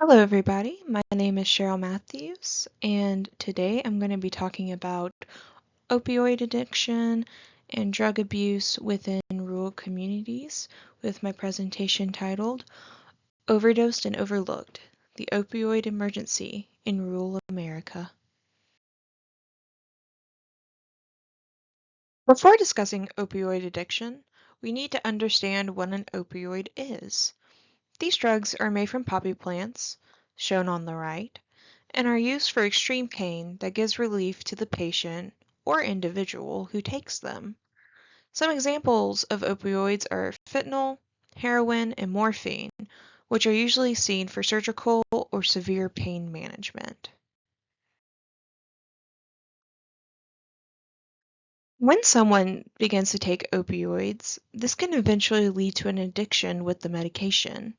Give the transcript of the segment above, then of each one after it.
Hello, everybody. My name is Cheryl Matthews, and today I'm going to be talking about opioid addiction and drug abuse within rural communities with my presentation titled Overdosed and Overlooked: The Opioid Emergency in Rural America. Before discussing opioid addiction, we need to understand what an opioid is. These drugs are made from poppy plants, shown on the right, and are used for extreme pain that gives relief to the patient or individual who takes them. Some examples of opioids are fentanyl, heroin, and morphine, which are usually seen for surgical or severe pain management. When someone begins to take opioids, this can eventually lead to an addiction with the medication.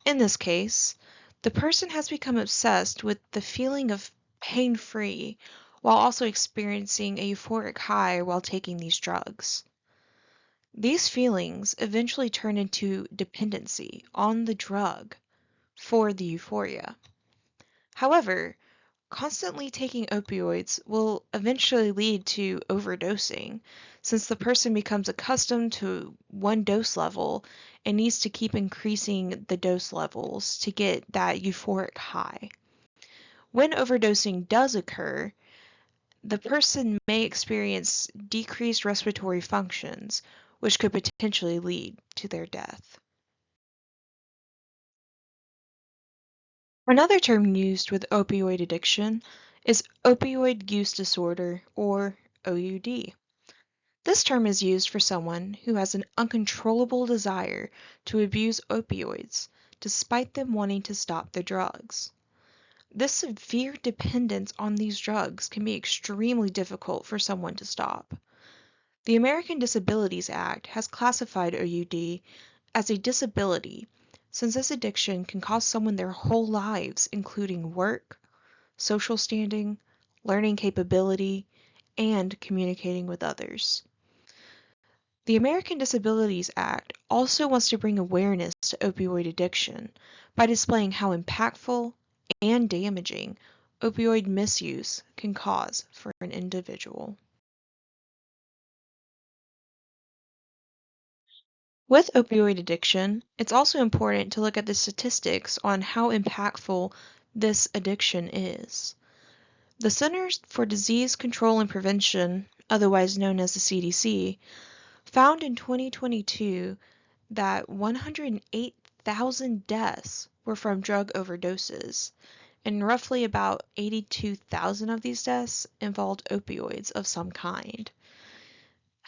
In this case, the person has become obsessed with the feeling of pain-free while also experiencing a euphoric high while taking these drugs. These feelings eventually turn into dependency on the drug for the euphoria. However, constantly taking opioids will eventually lead to overdosing, since the person becomes accustomed to one dose level and needs to keep increasing the dose levels to get that euphoric high. When overdosing does occur, the person may experience decreased respiratory functions, which could potentially lead to their death. Another term used with opioid addiction is opioid use disorder, or OUD. This term is used for someone who has an uncontrollable desire to abuse opioids despite them wanting to stop the drugs. This severe dependence on these drugs can be extremely difficult for someone to stop. The American Disabilities Act has classified OUD as a disability, since this addiction can cost someone their whole lives, including work, social standing, learning capability, and communicating with others. The American Disabilities Act also wants to bring awareness to opioid addiction by displaying how impactful and damaging opioid misuse can cause for an individual. With opioid addiction, it's also important to look at the statistics on how impactful this addiction is. The Centers for Disease Control and Prevention, otherwise known as the CDC, found in 2022 that 108,000 deaths were from drug overdoses, and roughly about 82,000 of these deaths involved opioids of some kind.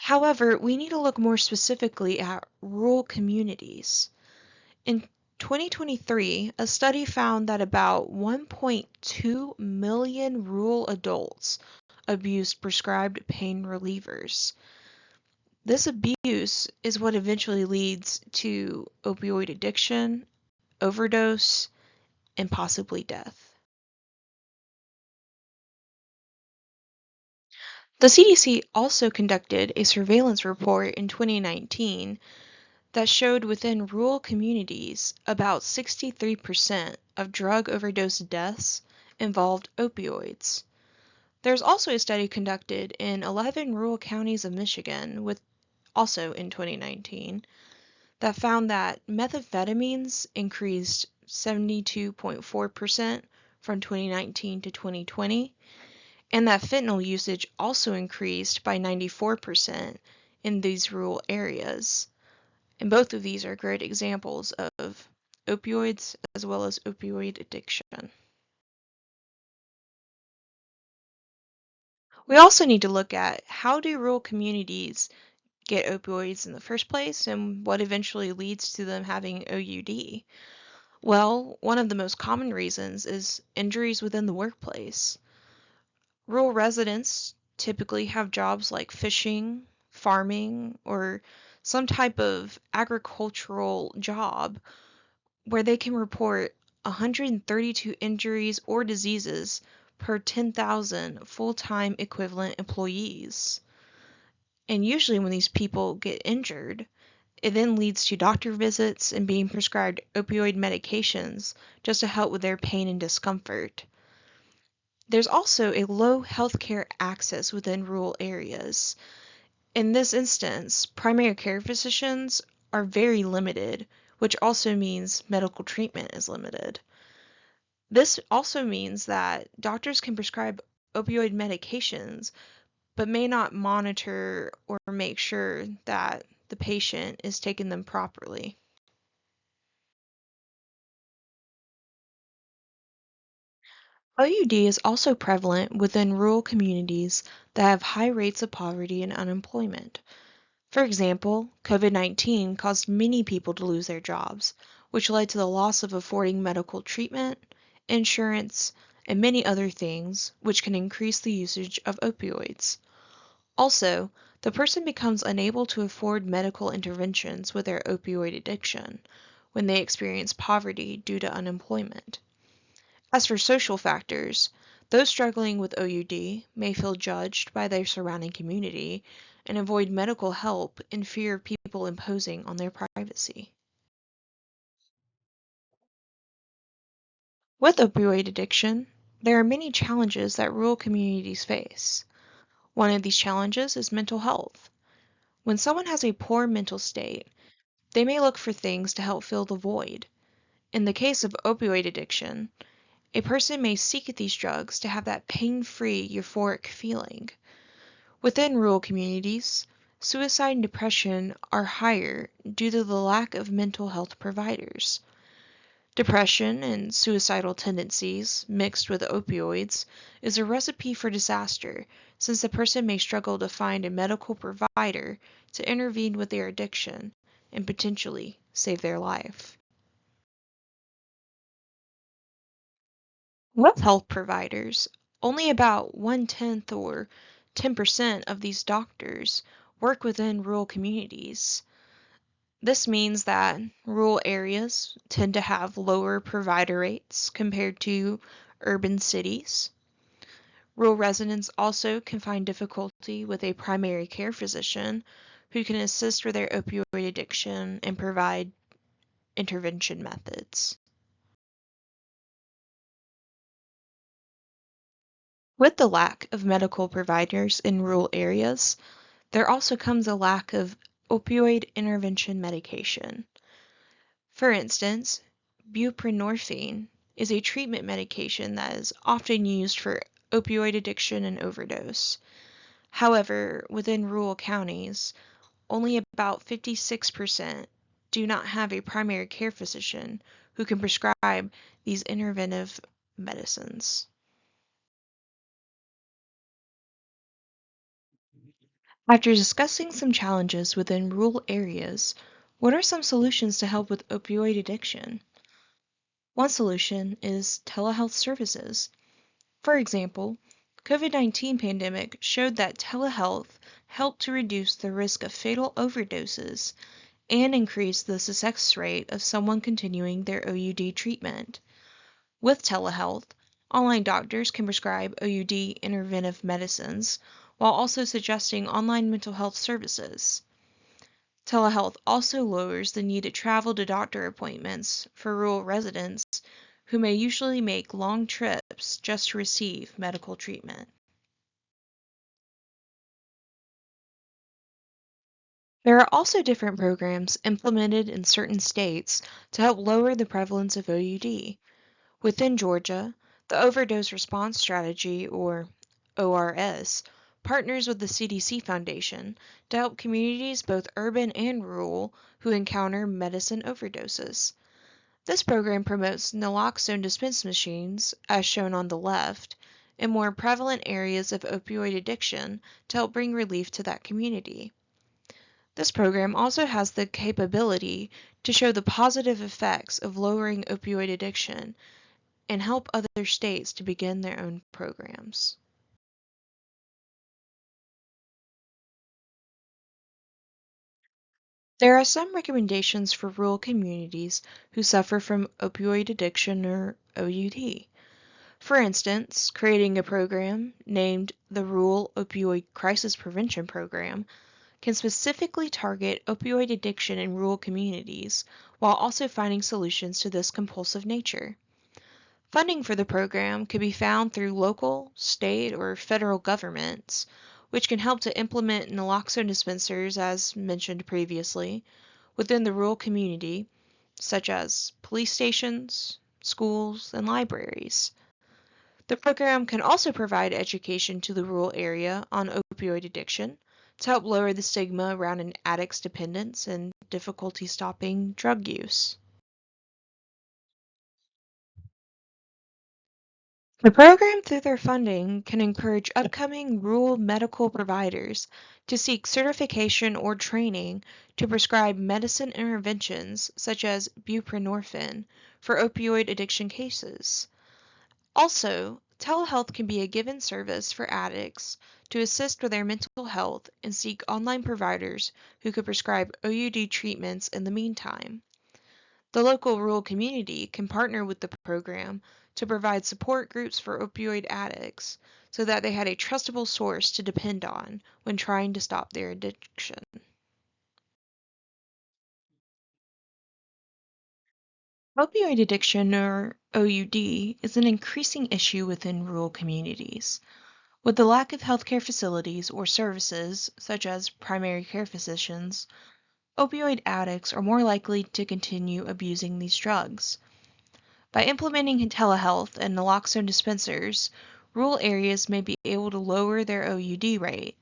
However, we need to look more specifically at rural communities. In 2023, a study found that about 1.2 million rural adults abused prescribed pain relievers. This abuse is what eventually leads to opioid addiction, overdose, and possibly death. The CDC also conducted a surveillance report in 2019 that showed within rural communities about 63% of drug overdose deaths involved opioids. There's also a study conducted in 11 rural counties of Michigan, also in 2019, that found that methamphetamines increased 72.4% from 2019 to 2020, and that fentanyl usage also increased by 94% in these rural areas. And both of these are great examples of opioids as well as opioid addiction. We also need to look at how do rural communities get opioids in the first place and what eventually leads to them having OUD. Well, one of the most common reasons is injuries within the workplace. Rural residents typically have jobs like fishing, farming, or some type of agricultural job where they can report 132 injuries or diseases per 10,000 full-time equivalent employees. And usually when these people get injured, It then leads to doctor visits and being prescribed opioid medications just to help with their pain and discomfort. There's also a low healthcare access within rural areas. In this instance, primary care physicians are very limited, which also means medical treatment is limited. This also means that doctors can prescribe opioid medications, but may not monitor or make sure that the patient is taking them properly. OUD is also prevalent within rural communities that have high rates of poverty and unemployment. For example, COVID-19 caused many people to lose their jobs, which led to the loss of affording medical treatment, insurance, and many other things, which can increase the usage of opioids. Also, the person becomes unable to afford medical interventions with their opioid addiction when they experience poverty due to unemployment. As for social factors, those struggling with OUD may feel judged by their surrounding community and avoid medical help in fear of people imposing on their privacy. With opioid addiction, there are many challenges that rural communities face. One of these challenges is mental health. When someone has a poor mental state, they may look for things to help fill the void. In the case of opioid addiction, a person may seek these drugs to have that pain-free, euphoric feeling. Within rural communities, suicide and depression are higher due to the lack of mental health providers. Depression and suicidal tendencies, mixed with opioids, is a recipe for disaster since the person may struggle to find a medical provider to intervene with their addiction and potentially save their life. With health providers, only about 1/10 or 10% of these doctors work within rural communities. This means that rural areas tend to have lower provider rates compared to urban cities. Rural residents also can find difficulty with a primary care physician who can assist with their opioid addiction and provide intervention methods. With the lack of medical providers in rural areas, there also comes a lack of opioid intervention medication. For instance, buprenorphine is a treatment medication that is often used for opioid addiction and overdose. However, within rural counties, only about 56% do not have a primary care physician who can prescribe these interventive medicines. After discussing some challenges within rural areas, what are some solutions to help with opioid addiction? One solution is telehealth services. For example, COVID-19 pandemic showed that telehealth helped to reduce the risk of fatal overdoses and increase the success rate of someone continuing their OUD treatment. With telehealth, online doctors can prescribe OUD interventive medicines while also suggesting online mental health services. Telehealth also lowers the need to travel to doctor appointments for rural residents who may usually make long trips just to receive medical treatment. There are also different programs implemented in certain states to help lower the prevalence of OUD. Within Georgia, the Overdose Response Strategy, or ORS, partners with the CDC Foundation to help communities, both urban and rural, who encounter medicine overdoses. This program promotes naloxone dispense machines, as shown on the left, in more prevalent areas of opioid addiction to help bring relief to that community. This program also has the capability to show the positive effects of lowering opioid addiction and help other states to begin their own programs. There are some recommendations for rural communities who suffer from opioid addiction or OUD. For instance, creating a program named the Rural Opioid Crisis Prevention Program can specifically target opioid addiction in rural communities while also finding solutions to this compulsive nature. Funding for the program could be found through local, state, or federal governments, which can help to implement naloxone dispensers, as mentioned previously, within the rural community, such as police stations, schools, and libraries. The program can also provide education to the rural area on opioid addiction to help lower the stigma around an addict's dependence and difficulty stopping drug use. The program, through their funding, can encourage upcoming rural medical providers to seek certification or training to prescribe medicine interventions such as buprenorphine for opioid addiction cases. Also, telehealth can be a given service for addicts to assist with their mental health and seek online providers who could prescribe OUD treatments in the meantime. The local rural community can partner with the program to provide support groups for opioid addicts so that they had a trustable source to depend on when trying to stop their addiction. Opioid addiction, or OUD, is an increasing issue within rural communities. With the lack of healthcare facilities or services, such as primary care physicians, opioid addicts are more likely to continue abusing these drugs. By implementing telehealth and naloxone dispensers, rural areas may be able to lower their OUD rate.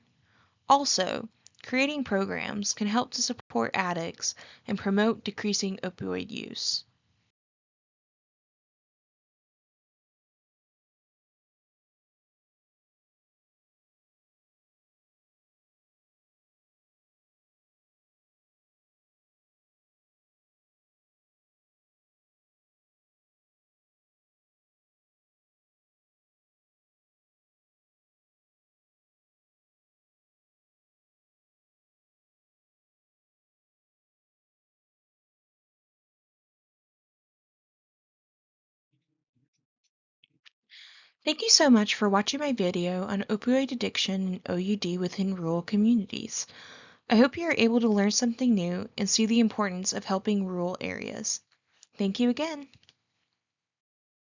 Also, creating programs can help to support addicts and promote decreasing opioid use. Thank you so much for watching my video on opioid addiction and OUD within rural communities. I hope you are able to learn something new and see the importance of helping rural areas. Thank you again.